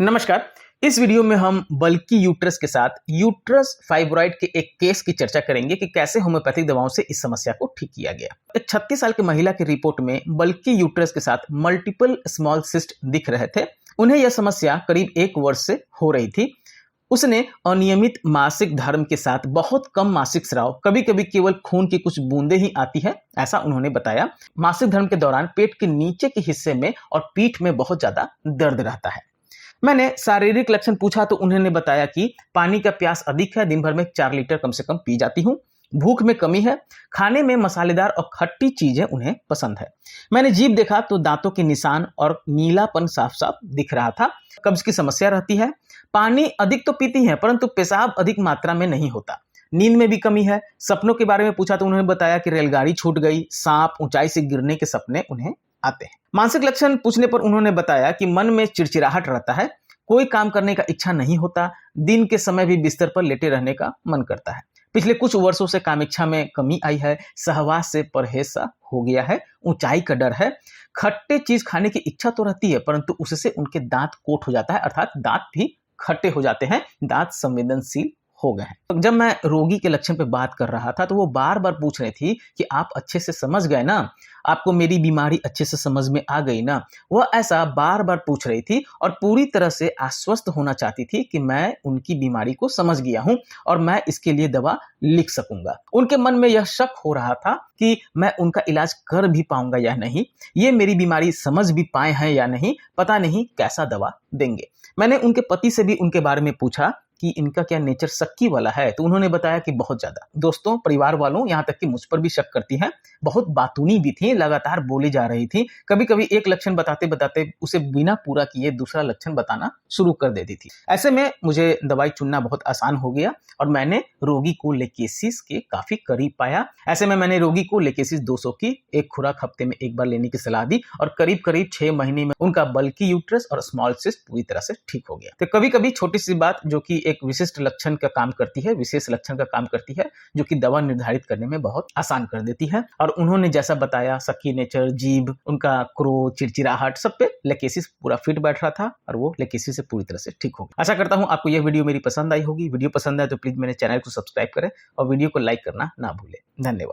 नमस्कार। इस वीडियो में हम बल्कि यूट्रस के साथ यूट्रस फाइब्रॉइड के एक केस की चर्चा करेंगे कि कैसे होम्योपैथिक दवाओं से इस समस्या को ठीक किया गया। एक 36 साल की महिला की रिपोर्ट में बल्कि यूट्रस के साथ मल्टीपल स्मॉल सिस्ट दिख रहे थे। उन्हें यह समस्या करीब 1 वर्ष से हो रही थी। उसने अनियमित मासिक धर्म के साथ बहुत कम मासिक स्राव, कभी कभी केवल खून की कुछ बूंदें ही आती है, ऐसा उन्होंने बताया। मासिक धर्म के दौरान पेट के नीचे के हिस्से में और पीठ में बहुत ज्यादा दर्द रहता है। मैंने शारीरिक लक्षण पूछा तो उन्होंने बताया कि पानी का प्यास अधिक है, दिन भर में 4 लीटर कम से कम पी जाती हूँ। भूख में कमी है, खाने में मसालेदार और खट्टी चीजें उन्हें पसंद है। मैंने जीभ देखा तो दांतों के निशान और नीलापन साफ साफ दिख रहा था। कब्ज की समस्या रहती है। पानी अधिक तो पीती है परंतु पेशाब अधिक मात्रा में नहीं होता। नींद में भी कमी है। सपनों के बारे में पूछा तो उन्होंने बताया कि रेलगाड़ी छूट गई, सांप, ऊंचाई से गिरने के सपने उन्हें आते हैं। मानसिक लक्षण पूछने पर उन्होंने बताया कि मन में चिड़चिड़ाहट रहता है, कोई काम करने का इच्छा नहीं होता, दिन के समय भी बिस्तर पर लेटे रहने का मन करता है। पिछले कुछ वर्षों से कामेच्छा में कमी आई है, सहवास से परहेज सा हो गया है, ऊंचाई का डर है, खट्टे चीज खाने की इच्छा तो रहती है परंतु उससे उनके दांत कोट हो जाता है, अर्थात दांत भी खट्टे हो जाते हैं, दांत संवेदनशील हो गए हैं। जब मैं रोगी के लक्षण पे बात कर रहा था तो वो बार बार पूछ रही थी कि आप अच्छे से समझ गए ना, आपको मेरी बीमारी अच्छे से समझ में आ गई ना। वह ऐसा बार बार पूछ रही थी और पूरी तरह से आश्वस्त होना चाहती थी कि मैं उनकी बीमारी को समझ गया हूं और मैं इसके लिए दवा लिख सकूंगा। उनके मन में यह शक हो रहा था कि मैं उनका इलाज कर भी पाऊंगा या नहीं, ये मेरी बीमारी समझ भी पाए हैं या नहीं, पता नहीं कैसा दवा देंगे। मैंने उनके पति से भी उनके बारे में पूछा कि इनका क्या नेचर शक्की वाला है, तो उन्होंने बताया कि बहुत ज्यादा। दोस्तों, परिवार वालों, यहाँ तक कि मुझ पर भी शक करती हैं। बहुत बातूनी भी थी, लगातार बोली जा रही थी। कभी कभी एक लक्षण बताते बताते उसे बिना पूरा किए दूसरा लक्षण बताना शुरू कर देती थी। ऐसे में मुझे दवाई चुनना बहुत आसान हो गया और मैंने रोगी को लेकेसिस के काफी करीब पाया। ऐसे में मैंने रोगी को लेकेसिस 200 की एक खुराक हफ्ते में एक बार लेने की सलाह दी और करीब करीब 6 महीने में उनका बल्कि यूट्रस और स्मॉल सिस्ट पूरी तरह से ठीक हो गया। तो कभी कभी छोटी सी बात जो कि एक विशिष्ट लक्षण का काम करती है, विशेष लक्षण का काम करती है, जो कि दवा निर्धारित करने में बहुत आसान कर देती है। और उन्होंने जैसा बताया, शक्की नेचर, जीभ, उनका क्रोध, चिड़चिड़ाहट, सब पे लेकेसिस पूरा फिट बैठ रहा था और वो लेकेसिस से पूरी तरह से ठीक हो गया। आशा करता हूं आपको यह वीडियो मेरी पसंद आई होगी। वीडियो पसंद आए तो प्लीज मेरे चैनल को सब्सक्राइब करें और वीडियो को लाइक करना ना भूलें। धन्यवाद।